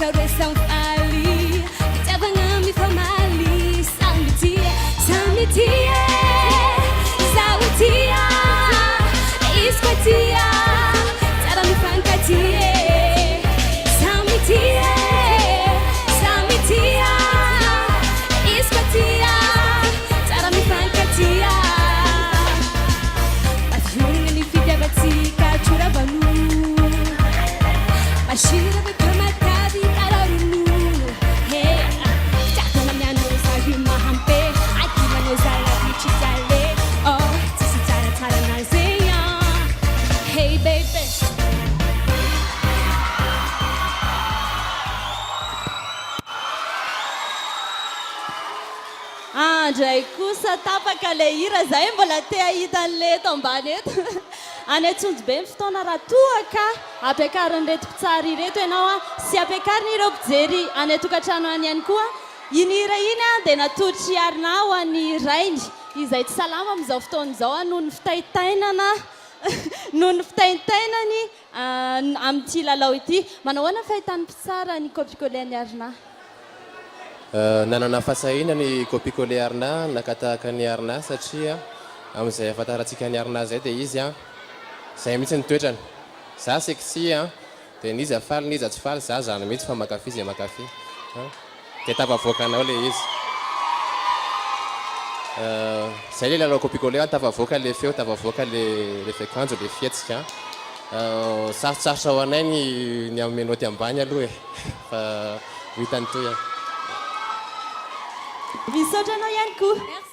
Karesan fali Tabangami famali Samitia Samitia Sautia Ispatia Tarami fankatia Samitia Samitia Ispatia Tarami fankatia Batyungani fidiavatsika Churavanu Mashira bekamatavi kararunu Hey Fitaka miano sahi mahampe Akila no zala bichitale Oh Tisi tara tara nazeya Hey baby Andray kosa tapaka le hira zay mbola te ahita an'le eto ambany eto any Antsonjo be ny fotoana raha toaka ampiakarin'reto mpitsara ireto ianao a sy ampiakarina ireo mpijery any atokantrano any ihany koa iny hira iny a dia natotry arina ho an'ny rainy izay tsy salama amin'izao fotoana izao a noho ny fitaitainana noho ny fitaitainany amin'ity lalao ity manao ahoana fahitany mpitsara ny copie-collé ny arina nanana fasahina ny copie-collé arina nakatahaka ny arina satria amin'izay ahafantarantsika ny arina zay dia izy a zay mihitsy ny toetrany za sexy a dia niza faly niza tsy faly za zany mihitsy fa makafy zay makafy dia tafavoaka anao le izy zay le lalao copie-collé tafavoaka le feo tafavoaka le fekanjo le fietsika sarotsarotra ho anay ny amin'ny noty ambany aloha e fa hitany toy misaotra anao ihany koa